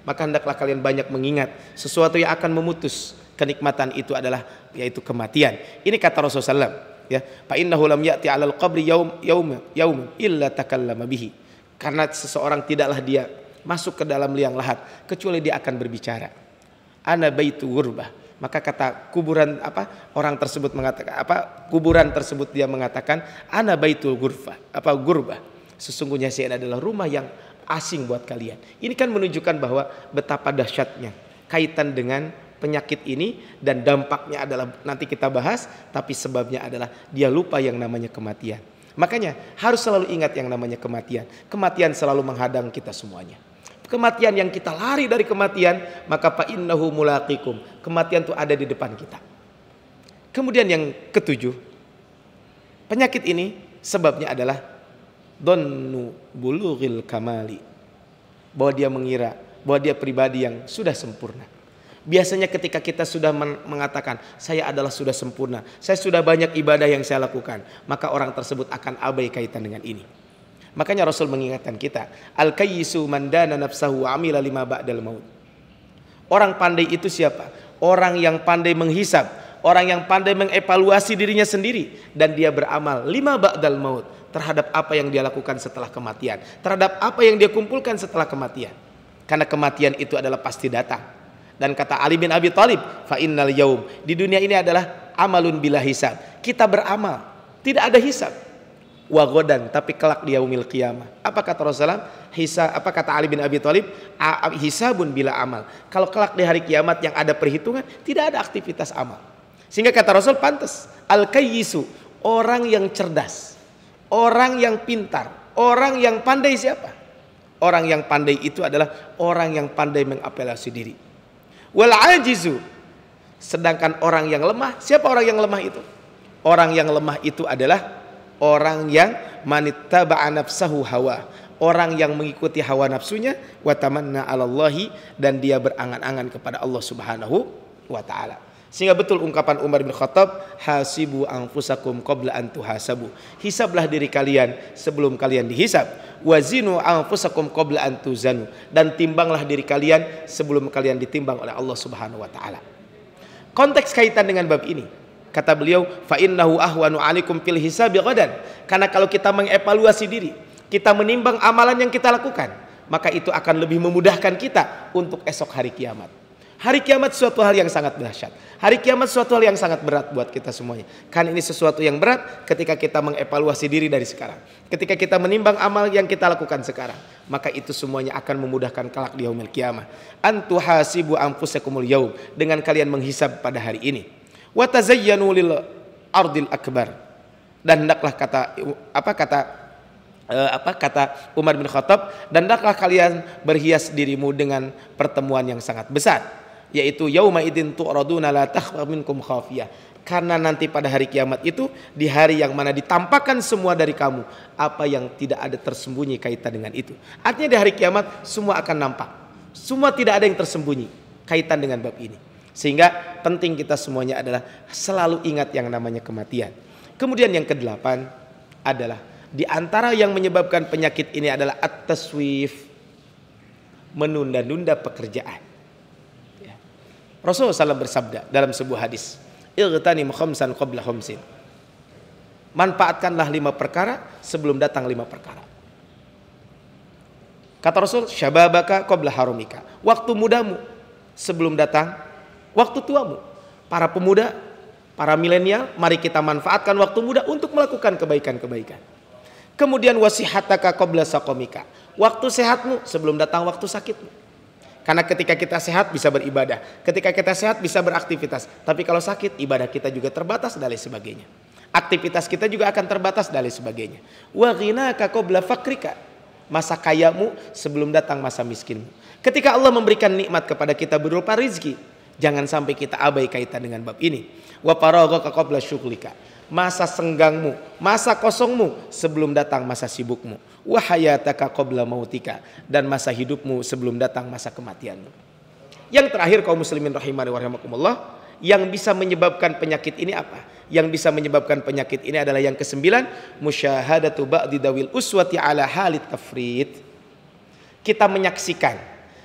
Maka hendaklah kalian banyak mengingat sesuatu yang akan memutus kenikmatan itu adalah yaitu kematian. Ini kata Rasulullah, ya, fa innahu lam ya'ti 'alal qabri yaum illa takallama bihi. Karena seseorang tidaklah dia masuk ke dalam liang lahat kecuali dia akan berbicara. Ana baitu gurbah. Maka kata kuburan orang tersebut mengatakan kuburan tersebut dia mengatakan ana baitul gurbah. Sesungguhnya saya adalah rumah yang asing buat kalian. Ini kan menunjukkan bahwa betapa dahsyatnya kaitan dengan penyakit ini, dan dampaknya adalah nanti kita bahas, tapi sebabnya adalah dia lupa yang namanya kematian. Makanya harus selalu ingat yang namanya kematian. Kematian selalu menghadang kita semuanya. Kematian yang kita lari dari kematian, maka fa innahu mulaqikum. Kematian itu ada di depan kita. Kemudian yang ketujuh, penyakit ini sebabnya adalah dhannu bulughil kamali. Bahwa dia mengira bahwa dia pribadi yang sudah sempurna. Biasanya ketika kita sudah mengatakan saya adalah sudah sempurna, saya sudah banyak ibadah yang saya lakukan, maka orang tersebut akan abai kaitan dengan ini. Makanya Rasul mengingatkan kita, al-kayyisu man dana nafsahu wa amila lima ba'dal maut. Orang pandai itu siapa? Orang yang pandai menghisab, orang yang pandai mengevaluasi dirinya sendiri, dan dia beramal lima ba'dal maut, terhadap apa yang dia lakukan setelah kematian, terhadap apa yang dia kumpulkan setelah kematian. Karena kematian itu adalah pasti datang. Dan kata Ali bin Abi Thalib, fa innal yaum, di dunia ini adalah amalun bila hisab. Kita beramal, tidak ada hisab. Wa ghadan, tapi kelak di yaumil qiyamah. Apa kata Rasulullah? Apa kata Ali bin Abi Thalib? Hisabun bila amal. Kalau kelak di hari kiamat yang ada perhitungan, tidak ada aktivitas amal. Sehingga kata Rasul, pantas al-kayyisu, orang yang cerdas, orang yang pintar, orang yang pandai siapa? Orang yang pandai itu adalah orang yang pandai mengapelasi diri. Wal ajizu, sedangkan orang yang lemah, siapa orang yang lemah itu? Orang yang lemah itu adalah orang yang manittaba'a nafsahu hawa, orang yang mengikuti hawa nafsunya, wa tamanna 'alallahi, dan dia berangan-angan kepada Allah Subhanahu wa taala. Sehingga betul ungkapan Umar bin Khattab, hasibu anfusakum qabla an tuhasabu. Hisablah diri kalian sebelum kalian dihisab. Wazinu anfusakum qabla an tuzanu, dan timbanglah diri kalian sebelum kalian ditimbang oleh Allah Subhanahu wa taala. Konteks kaitan dengan bab ini, kata beliau, fa innahu ahwanu 'alaikum fil hisabi ghadan. Karena kalau kita mengevaluasi diri, kita menimbang amalan yang kita lakukan, maka itu akan lebih memudahkan kita untuk esok hari kiamat. Hari kiamat suatu hal yang sangat dahsyat. Hari kiamat suatu hal yang sangat berat buat kita semuanya. Kan ini sesuatu yang berat ketika kita mengevaluasi diri dari sekarang. Ketika kita menimbang amal yang kita lakukan sekarang, maka itu semuanya akan memudahkan kelak di yaumil qiyamah. Antu hasibu anfusakumul yaum, dengan kalian menghisab pada hari ini. Wa tazayyanu lil ardil akbar. Dan hendaklah kata Umar bin Khattab, dan hendaklah kalian berhias dirimu dengan pertemuan yang sangat besar, yaitu yauma idzin tu'raduna la takhfa minkum khafiyah. Karena nanti pada hari kiamat itu, di hari yang mana ditampakkan semua dari kamu apa yang tidak ada tersembunyi kaitan dengan itu. Artinya di hari kiamat semua akan nampak, semua tidak ada yang tersembunyi kaitan dengan bab ini. Sehingga penting kita semuanya adalah selalu ingat yang namanya kematian. Kemudian yang kedelapan adalah, di antara yang menyebabkan penyakit ini adalah at-taswif, menunda-nunda pekerjaan. Ya. Rasulullah SAW bersabda dalam sebuah hadis, igtanim khamsan qabla khamsin. Manfaatkanlah 5 perkara sebelum datang 5 perkara. Kata Rasul, syababaka qabla harumika. Waktu mudamu sebelum datang waktu tuamu. Para pemuda, para milenial, mari kita manfaatkan waktu muda untuk melakukan kebaikan-kebaikan. Kemudian wasihataka qabla saqamika. Waktu sehatmu sebelum datang waktu sakitmu. Karena ketika kita sehat bisa beribadah, ketika kita sehat bisa beraktivitas. Tapi kalau sakit, ibadah kita juga terbatas dan lain sebagainya. Aktivitas kita juga akan terbatas dan lain sebagainya. Wa ghinaka qabla fakrika. Masa kayamu sebelum datang masa miskinmu. Ketika Allah memberikan nikmat kepada kita berupa rizki, jangan sampai kita abai kaitan dengan bab ini. Wa faraghaka qabla syughlika. Masa senggangmu, masa kosongmu sebelum datang masa sibukmu. Wa hayataka qabla mautika, dan masa hidupmu sebelum datang masa kematianmu. Yang terakhir kaum muslimin rahimani wa rahimakumullah, yang bisa menyebabkan penyakit ini apa? Yang bisa menyebabkan penyakit ini adalah yang ke-9, musyahadatu ba'di dawil uswati ala halit tafrid. Kita menyaksikan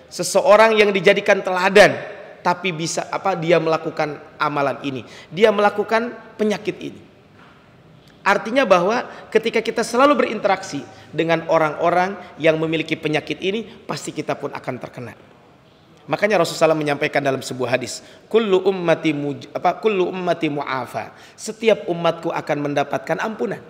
seseorang yang dijadikan teladan, tapi bisa dia melakukan amalan ini, dia melakukan penyakit ini. Artinya bahwa ketika kita selalu berinteraksi dengan orang-orang yang memiliki penyakit ini, pasti kita pun akan terkena. Makanya Rasulullah SAW menyampaikan dalam sebuah hadis, kullu ummati mu'afa. Setiap umatku akan mendapatkan ampunan.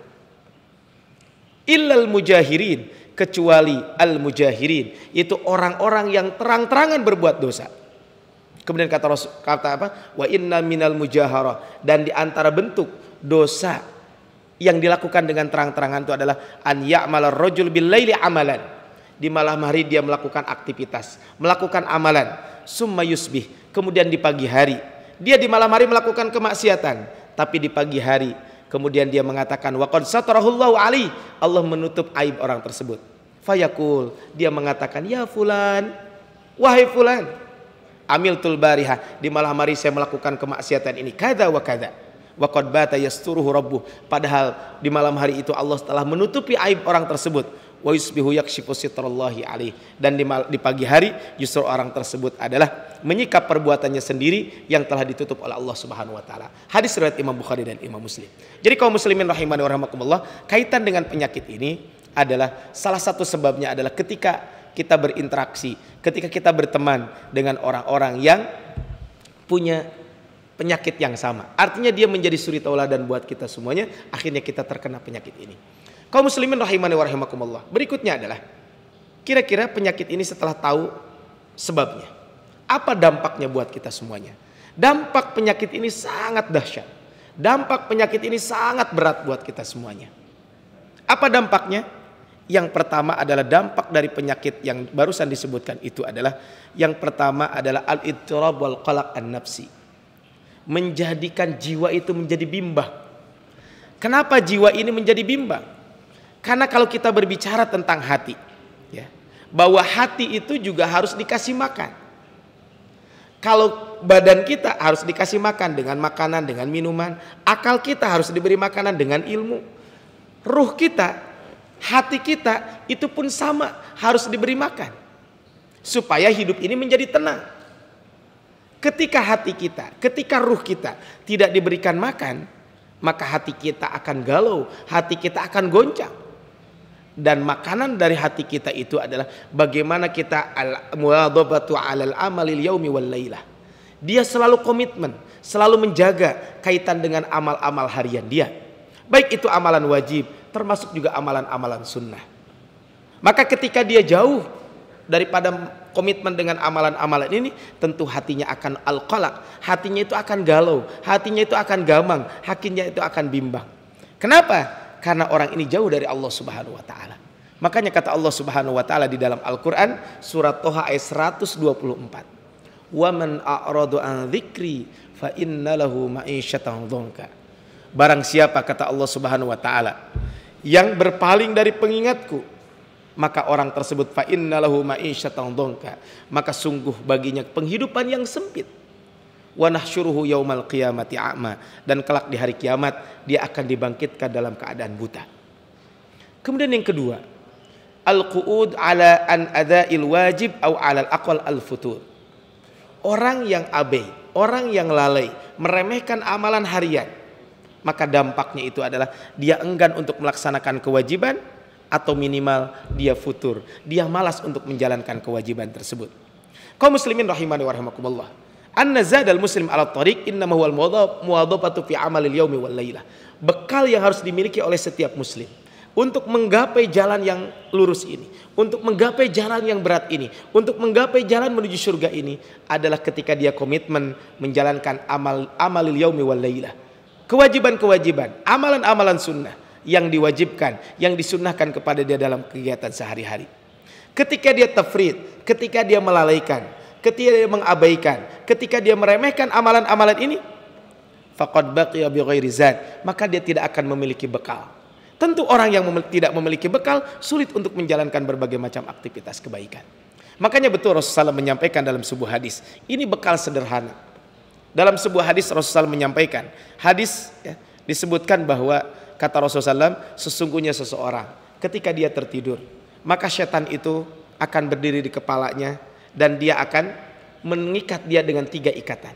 Illal mujahirin, kecuali al-mujahirin, itu orang-orang yang terang-terangan berbuat dosa. Kemudian kata apa? Wa inna minal mujaharah, dan di antara bentuk dosa yang dilakukan dengan terang-terangan itu adalah an ya'malar rajul bil laili amalan. Di malam hari dia melakukan aktivitas, melakukan amalan, summa yusbih, kemudian di pagi hari dia di malam hari melakukan kemaksiatan, tapi di pagi hari kemudian dia mengatakan waqad satarahullahu alaihi, Allah menutup aib orang tersebut. Fayaqul, dia mengatakan ya fulan, wahai fulan, amiltul bariha, di malam hari saya melakukan kemaksiatan ini kada wa kada. Waqad bata yasturuhu rabbuh, padahal di malam hari itu Allah telah menutupi aib orang tersebut. Wa yusbihu yakshifu sitrallahi alaihi, dan di pagi hari justru orang tersebut adalah menyikap perbuatannya sendiri yang telah ditutup oleh Allah Subhanahu wa taala. Hadis riwayat Imam Bukhari dan Imam Muslim. Jadi kaum muslimin rahimani wa rahimakumullah, kaitan dengan penyakit ini adalah salah satu sebabnya adalah ketika kita berinteraksi, ketika kita berteman dengan orang-orang yang punya penyakit yang sama. Artinya dia menjadi suri tauladan buat kita semuanya, akhirnya kita terkena penyakit ini. Kaum muslimin rahimani wa rahimakumullah. Berikutnya adalah kira-kira penyakit ini setelah tahu sebabnya, apa dampaknya buat kita semuanya? Dampak penyakit ini sangat dahsyat. Dampak penyakit ini sangat berat buat kita semuanya. Apa dampaknya? Yang pertama adalah dampak dari penyakit yang barusan disebutkan itu adalah, yang pertama adalah al-idtirab wal qalaq an-nafsi. Menjadikan jiwa itu menjadi bimbang. Kenapa jiwa ini menjadi bimbang? Karena kalau kita berbicara tentang hati, ya, bahwa hati itu juga harus dikasih makan. Kalau badan kita harus dikasih makan dengan makanan, dengan minuman, akal kita harus diberi makanan dengan ilmu. Ruh kita, hati kita itu pun sama, harus diberi makan supaya hidup ini menjadi tenang. Ketika hati kita, ketika ruh kita tidak diberikan makan, maka hati kita akan galau, hati kita akan goncang. Dan makanan dari hati kita itu adalah bagaimana kita al-muwadhabatu 'alal amalil yaumi wal lailah. Dia selalu komitmen, selalu menjaga kaitan dengan amal-amal harian dia. Baik itu amalan wajib, termasuk juga amalan-amalan sunnah. Maka ketika dia jauh daripada komitmen dengan amalan-amalan ini, tentu hatinya akan al-qalaq, hatinya itu akan galau, hatinya itu akan gamang, hatinya itu akan bimbang. Kenapa? Karena orang ini jauh dari Allah Subhanahu wa taala. Makanya kata Allah Subhanahu wa taala di dalam Al-Qur'an surat Toha ayat 124. Wa man a'radu an dzikri fa innalahu ma'isyatan dzonka. Barang siapa, kata Allah Subhanahu wa taala, yang berpaling dari pengingatku, maka orang tersebut fa innalahu ma'isyatan dzonka, maka sungguh baginya penghidupan yang sempit. Wa nahsyuruhu yaumal qiyamati a'ma, dan kelak di hari kiamat dia akan dibangkitkan dalam keadaan buta. Kemudian yang kedua, al-qu'ud ala an ada'il wajib au 'alal aqwal al-futur. Orang yang abai, orang yang lalai, meremehkan amalan harian, maka dampaknya itu adalah dia enggan untuk melaksanakan kewajiban, atau minimal dia futur, dia malas untuk menjalankan kewajiban tersebut. Kaum muslimin rahimani wa rahimakumullah, anna zadal muslim ala tariq innama huwal muwadhabatu fi amalil yaumi wal lailah. Bekal yang harus dimiliki oleh setiap muslim untuk menggapai jalan yang lurus ini, untuk menggapai jalan yang berat ini, untuk menggapai jalan menuju surga ini adalah ketika dia komitmen menjalankan amalil yaumi wal lailah. Kewajiban-kewajiban, amalan-amalan sunnah yang diwajibkan, yang disunnahkan kepada dia dalam kegiatan sehari-hari. Ketika dia tafrid, ketika dia melalaikan, ketika dia mengabaikan, ketika dia meremehkan amalan-amalan ini, faqad baqiya bi ghairi zad, maka dia tidak akan memiliki bekal. Tentu orang yang tidak memiliki bekal sulit untuk menjalankan berbagai macam aktivitas kebaikan. Makanya betul Rasulullah SAW menyampaikan dalam sebuah hadis, ini bekal sederhana. Dalam sebuah hadis Rasulullah SAW menyampaikan, hadis ya, disebutkan bahwa kata Rasulullah SAW, sesungguhnya seseorang ketika dia tertidur, maka setan itu akan berdiri di kepalanya dan dia akan mengikat dia dengan 3 ikatan.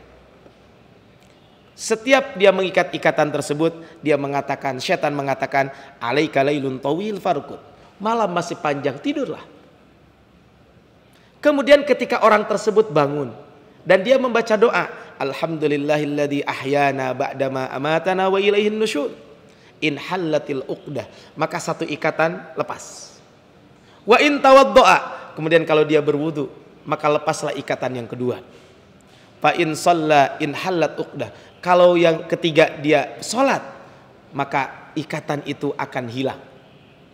Setiap dia mengikat ikatan tersebut, dia mengatakan, setan mengatakan, alaika lailun tawil farqud. Malam masih panjang, tidurlah. Kemudian ketika orang tersebut bangun dan dia membaca doa, alhamdulillahilladzi ahyana ba'dama amatana wa ilaihin nusyur. In hallatil uqdah, maka satu ikatan lepas. Wa in tawaddoa, kemudian kalau dia berwudu, maka lepaslah ikatan yang kedua. Fa in shalla in hallat uqdah, kalau yang ketiga dia sholat, maka ikatan itu akan hilang.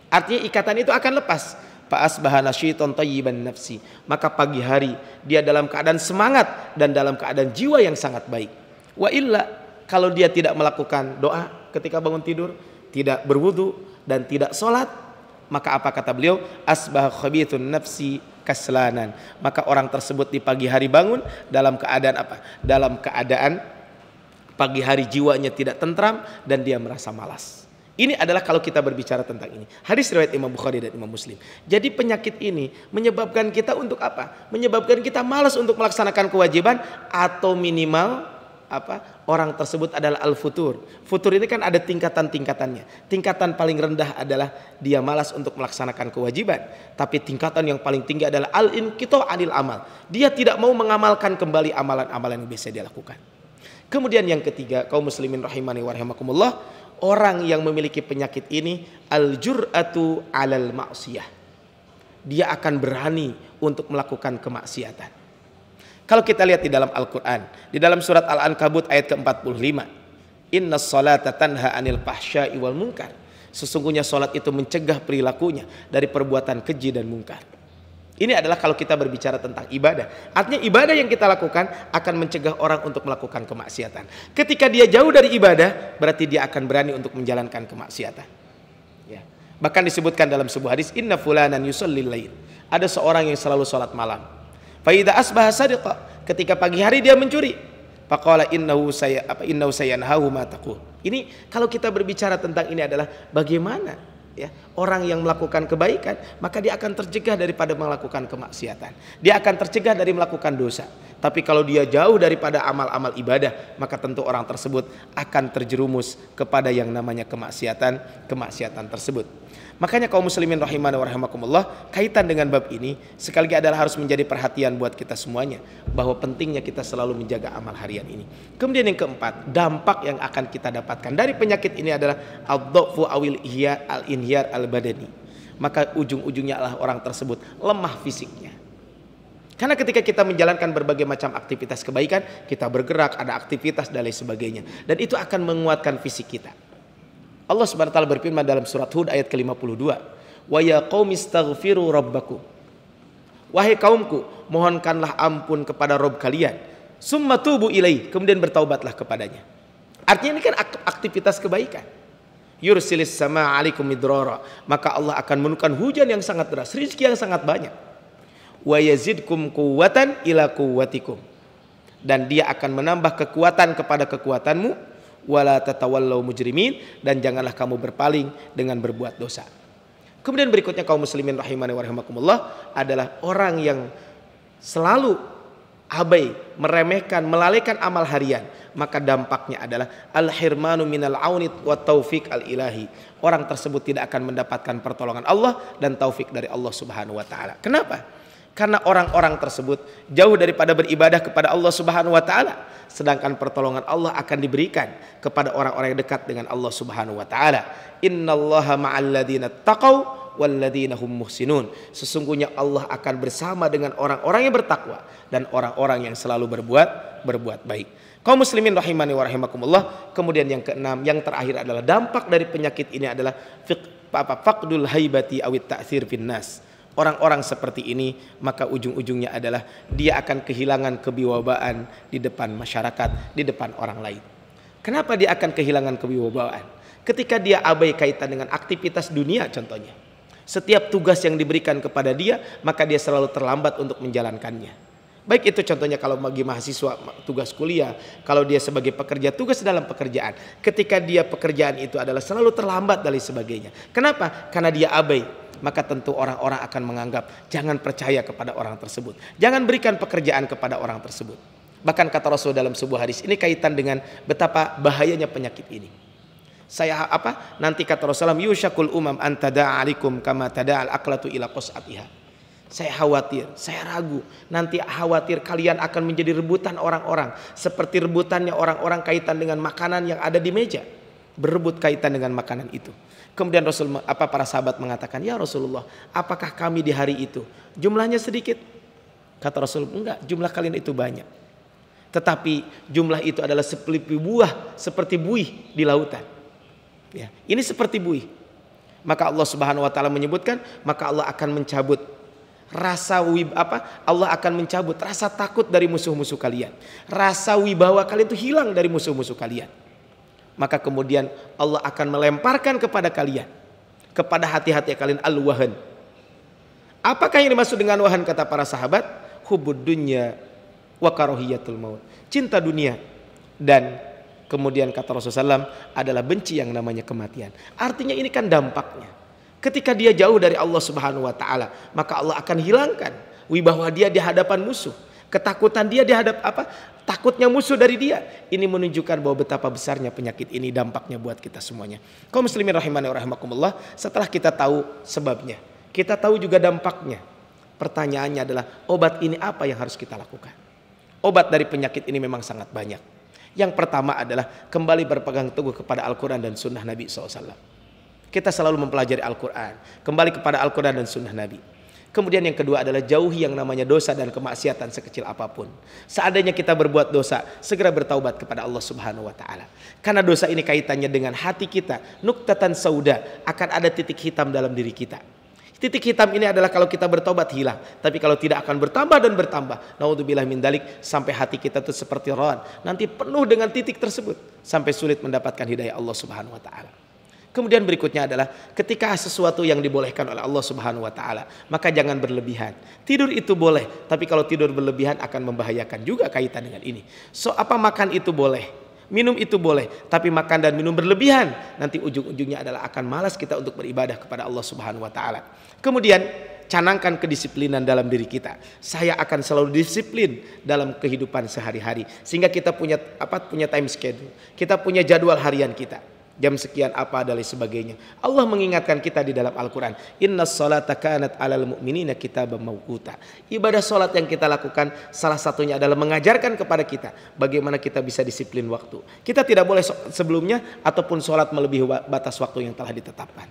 Artinya ikatan itu akan lepas. Fa asbaha nasyiton thayyiban nafsi, maka pagi hari dia dalam keadaan semangat dan dalam keadaan jiwa yang sangat baik. Wa illa, kalau dia tidak melakukan doa ketika bangun tidur, tidak berwudu dan tidak sholat, maka apa kata beliau? Asbah khabithun nafsi kaslanan, maka orang tersebut di pagi hari bangun dalam keadaan apa? Dalam keadaan pagi hari jiwanya tidak tentram dan dia merasa malas. Ini adalah kalau kita berbicara tentang ini. Hadis riwayat Imam Bukhari dan Imam Muslim. Jadi penyakit ini menyebabkan kita untuk apa? Menyebabkan kita malas untuk melaksanakan kewajiban, atau minimal apa? Orang tersebut adalah al-futur. Futur ini kan ada tingkatan-tingkatannya. Tingkatan paling rendah adalah dia malas untuk melaksanakan kewajiban. Tapi tingkatan yang paling tinggi adalah al-inqita' anil amal. Dia tidak mau mengamalkan kembali amalan-amalan yang biasa dia lakukan. Kemudian yang ketiga, kaum muslimin rahimani wa rahimakumullah, orang yang memiliki penyakit ini al-jur'atu 'alal ma'siyah. Dia akan berani untuk melakukan kemaksiatan. Kalau kita lihat di dalam Al-Quran, di dalam surat Al-Ankabut ayat ke-45, innas salata tanha anil fahsya'i wal munkar. Sesungguhnya salat itu mencegah perilakunya dari perbuatan keji dan mungkar. Ini adalah kalau kita berbicara tentang ibadah. Artinya ibadah yang kita lakukan akan mencegah orang untuk melakukan kemaksiatan. Ketika dia jauh dari ibadah, berarti dia akan berani untuk menjalankan kemaksiatan. Ya. Bahkan disebutkan dalam sebuah hadis, inna fulanan yusallil lail. Ada seorang yang selalu salat malam. Faida asbah sadiqa, ketika pagi hari dia mencuri. Faqala innahu sayanhahu ma taqul. Ini kalau kita berbicara tentang ini adalah bagaimana ya orang yang melakukan kebaikan, maka dia akan tercegah daripada melakukan kemaksiatan. Dia akan tercegah dari melakukan dosa. Tapi kalau dia jauh daripada amal-amal ibadah, maka tentu orang tersebut akan terjerumus kepada yang namanya kemaksiatan tersebut. Makanya kaum muslimin rahimani wa rahimakumullah, kaitan dengan bab ini sekali lagi adalah harus menjadi perhatian buat kita semuanya, bahwa pentingnya kita selalu menjaga amal harian ini. Kemudian yang keempat, dampak yang akan kita dapatkan dari penyakit ini adalah ad-dha'fu awil al-inhiyar al-badani. Maka ujung-ujungnya adalah orang tersebut lemah fisiknya. Karena ketika kita menjalankan berbagai macam aktivitas kebaikan, kita bergerak, ada aktivitas dan lain sebagainya, dan itu akan menguatkan fisik kita. Allah Subhanahu wa taala berfirman dalam surat Hud ayat ke-52, wa ya qaumi astaghfiru rabbakum. Wahai kaumku, mohonkanlah ampun kepada Rabb kalian. Summa tubu ilaih, kemudian bertaubatlah kepadanya. Artinya ini kan aktivitas kebaikan. Yursilis sama alaikum midrara, maka Allah akan menurunkan hujan yang sangat deras, rezeki yang sangat banyak. Wa yazidkum quwwatan ila quwwatikum, dan dia akan menambah kekuatan kepada kekuatanmu. Wala tatawallau mujrimin, dan janganlah kamu berpaling dengan berbuat dosa. Kemudian berikutnya kaum muslimin rahimani wa rahimakumullah adalah orang yang selalu abai, meremehkan, melalaikan amal harian, maka dampaknya adalah al-hirmanu minal aunit wa taufiq al-ilahi. Orang tersebut tidak akan mendapatkan pertolongan Allah dan taufik dari Allah Subhanahu wa taala. Kenapa? Karena orang-orang tersebut jauh daripada beribadah kepada Allah Subhanahu wa taala, sedangkan pertolongan Allah akan diberikan kepada orang-orang yang dekat dengan Allah Subhanahu wa taala. Innallaha ma'al ladzina taqau wal ladzina hum muhsinun. Sesungguhnya Allah akan bersama dengan orang-orang yang bertakwa dan orang-orang yang selalu berbuat baik. Kaum muslimin rahimani wa rahimakumullah, kemudian yang keenam, yang terakhir adalah dampak dari penyakit ini adalah faqdul haibati awit ta'thir fin nas. Orang-orang seperti ini maka ujung-ujungnya adalah dia akan kehilangan kewibawaan di depan masyarakat, di depan orang lain. Kenapa dia akan kehilangan kewibawaan? Ketika dia abai kaitan dengan aktivitas dunia contohnya. Setiap tugas yang diberikan kepada dia, maka dia selalu terlambat untuk menjalankannya. Baik itu contohnya kalau bagi mahasiswa tugas kuliah, kalau dia sebagai pekerja tugas dalam pekerjaan. Ketika dia pekerjaan itu adalah selalu terlambat dan lain sebagainya. Kenapa? Karena dia abai. Maka tentu orang-orang akan menganggap jangan percaya kepada orang tersebut. Jangan berikan pekerjaan kepada orang tersebut. Bahkan kata Rasul dalam sebuah hadis, ini kaitan dengan betapa bahayanya penyakit ini. Nanti kata Rasulullah, yushakul umam an tada'a alikum kama tada'al aqlatu ila qas'atiha. Saya khawatir, saya ragu, nanti khawatir kalian akan menjadi rebutan orang-orang seperti rebutannya orang-orang kaitan dengan makanan yang ada di meja, berebut kaitan dengan makanan itu. Kemudian para sahabat mengatakan, ya Rasulullah, apakah kami di hari itu jumlahnya sedikit? Kata Rasul, enggak, jumlah kalian itu banyak. Tetapi jumlah itu adalah seperti buih di lautan. Ya, ini seperti buih. Maka Allah Subhanahu wa taala menyebutkan, maka Allah akan mencabut Allah akan mencabut rasa takut dari musuh-musuh kalian. Rasa wibawa kalian itu hilang dari musuh-musuh kalian. Maka kemudian Allah akan melemparkan kepada kalian, kepada hati-hati kalian al-wahan. Apakah yang dimaksud dengan wahan kata para sahabat? Hubud dunya wa karahiyatul maut. Cinta dunia dan kemudian kata Rasulullah SAW adalah benci yang namanya kematian. Artinya ini kan dampaknya. Ketika dia jauh dari Allah Subhanahu wa taala, maka Allah akan hilangkan wibawa dia di hadapan musuh. Ketakutan dia takutnya musuh dari dia. Ini menunjukkan bahwa betapa besarnya penyakit ini dampaknya buat kita semuanya. Kaum muslimin rahimani wa rahimakumullah, setelah kita tahu sebabnya, kita tahu juga dampaknya. Pertanyaannya adalah, obat ini apa yang harus kita lakukan? Obat dari penyakit ini memang sangat banyak. Yang pertama adalah kembali berpegang teguh kepada Al-Quran dan Sunnah Nabi SAW. Kita selalu mempelajari Al-Quran, kembali kepada Al-Quran dan Sunnah Nabi. Kemudian yang kedua adalah jauhi yang namanya dosa dan kemaksiatan sekecil apapun. Seandainya kita berbuat dosa, segera bertaubat kepada Allah Subhanahu wa taala. Karena dosa ini kaitannya dengan hati kita, nuktatan sauda, akan ada titik hitam dalam diri kita. Titik hitam ini adalah kalau kita bertobat hilang, tapi kalau tidak akan bertambah dan bertambah. Naudzubillah min dalik, sampai hati kita itu seperti rawan, nanti penuh dengan titik tersebut sampai sulit mendapatkan hidayah Allah Subhanahu wa taala. Kemudian berikutnya adalah ketika sesuatu yang dibolehkan oleh Allah Subhanahu wa taala, maka jangan berlebihan. Tidur itu boleh, tapi kalau tidur berlebihan akan membahayakan juga kaitan dengan ini. Makan itu boleh, minum itu boleh, tapi makan dan minum berlebihan, nanti ujung-ujungnya adalah akan malas kita untuk beribadah kepada Allah Subhanahu wa taala. Kemudian canangkan kedisiplinan dalam diri kita. Saya akan selalu disiplin dalam kehidupan sehari-hari, sehingga kita punya time schedule. Kita punya jadwal harian kita. Jam sekian dan lain sebagainya. Allah mengingatkan kita di dalam Al-Quran, innas salata kanat alal mu'minina kitaban mawquta. Ibadah salat yang kita lakukan salah satunya adalah mengajarkan kepada kita bagaimana kita bisa disiplin waktu. Kita tidak boleh sebelumnya ataupun salat melebihi batas waktu yang telah ditetapkan.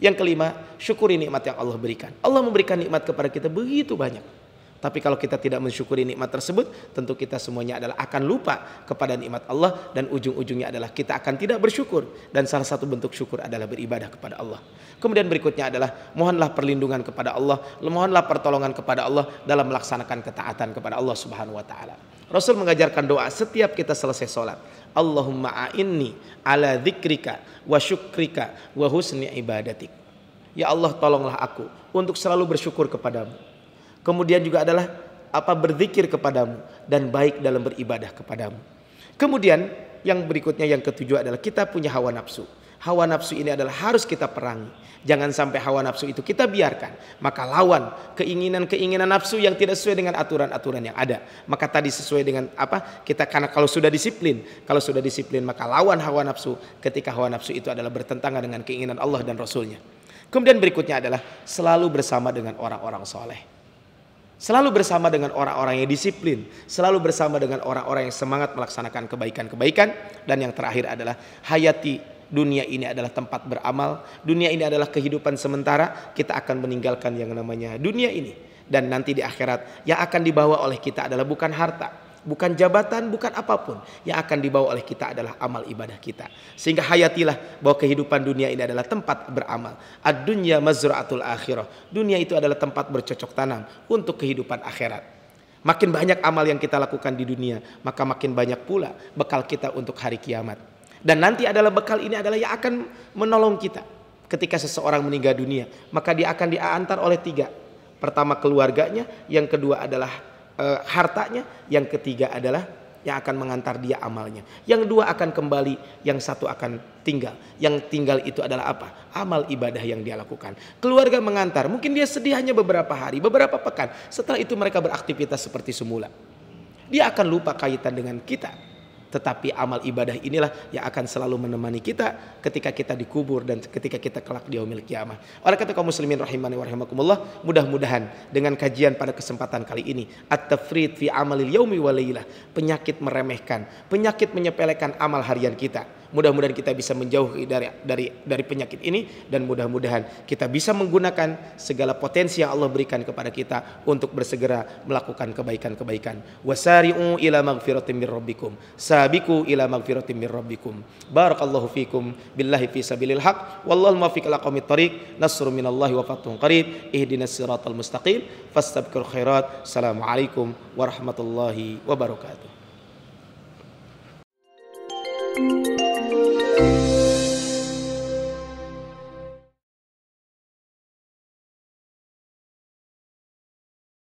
Yang kelima, syukuri nikmat yang Allah berikan. Allah memberikan nikmat kepada kita begitu banyak. Tapi kalau kita tidak mensyukuri nikmat tersebut, tentu kita semuanya adalah akan lupa kepada nikmat Allah, dan ujung-ujungnya adalah kita akan tidak bersyukur. Dan salah satu bentuk syukur adalah beribadah kepada Allah. Kemudian berikutnya adalah mohonlah perlindungan kepada Allah, mohonlah pertolongan kepada Allah dalam melaksanakan ketaatan kepada Allah Subhanahu wa taala. Rasul mengajarkan doa setiap kita selesai sholat. Allahumma a'inni ala dzikrika wa syukrika wa husni ibadatik. Ya Allah, tolonglah aku untuk selalu bersyukur kepadamu. Kemudian juga adalah berzikir kepadamu dan baik dalam beribadah kepadamu. Kemudian yang berikutnya, yang ketujuh adalah kita punya hawa nafsu. Hawa nafsu ini adalah harus kita perangi. Jangan sampai hawa nafsu itu kita biarkan. Maka lawan keinginan-keinginan nafsu yang tidak sesuai dengan aturan-aturan yang ada. Maka tadi sesuai dengan karena kalau sudah disiplin maka lawan hawa nafsu ketika hawa nafsu itu adalah bertentangan dengan keinginan Allah dan Rasulnya. Kemudian berikutnya adalah selalu bersama dengan orang-orang soleh. Selalu bersama dengan orang-orang yang disiplin, selalu bersama dengan orang-orang yang semangat melaksanakan kebaikan-kebaikan. Dan yang terakhir adalah hayati dunia ini adalah tempat beramal. Dunia ini adalah kehidupan sementara. Kita akan meninggalkan yang namanya dunia ini. Dan nanti di akhirat yang akan dibawa oleh kita adalah bukan harta, bukan jabatan, bukan apapun. Yang akan dibawa oleh kita adalah amal ibadah kita. Sehingga hayatilah bahwa kehidupan dunia ini adalah tempat beramal. Ad-dunya mazra'atul akhirah. Dunia itu adalah tempat bercocok tanam untuk kehidupan akhirat. Makin banyak amal yang kita lakukan di dunia, maka makin banyak pula bekal kita untuk hari kiamat. Dan nanti adalah bekal ini adalah yang akan menolong kita. Ketika seseorang meninggal dunia, maka dia akan diantar oleh tiga. Pertama keluarganya, yang kedua adalah hartanya, yang ketiga adalah yang akan mengantar dia amalnya. Yang dua akan kembali, yang satu akan tinggal. Yang tinggal itu adalah amal ibadah yang dia lakukan. Keluarga mengantar, mungkin dia sedih hanya beberapa hari, beberapa pekan. Setelah itu mereka beraktivitas seperti semula. Dia akan lupa kaitan dengan kita. Tetapi amal ibadah inilah yang akan selalu menemani kita ketika kita dikubur dan ketika kita kelak di yaumil qiyamah. Oleh karena kaum muslimin rahimani wa rahimakumullah, mudah-mudahan dengan kajian pada kesempatan kali ini, at-tafrid fi amalil yaumi wa lailah, penyakit meremehkan, penyakit menyepelekan amal harian kita. Mudah-mudahan kita bisa menjauhi dari penyakit ini, dan mudah-mudahan kita bisa menggunakan segala potensi yang Allah berikan kepada kita untuk bersegera melakukan kebaikan-kebaikan. Wasari'u ila magfiratin mir rabbikum, sabiqu ila magfiratin mir rabbikum. Barakallahu fikum billahi fi sabilil haq, wallahu muwaffiq ila aqwamit thoriq, nasrun minallahi wa fathun qarib, ihdinas siratal mustaqim, fastabiqul khairat. Assalamualaikum warahmatullahi wabarakatuh.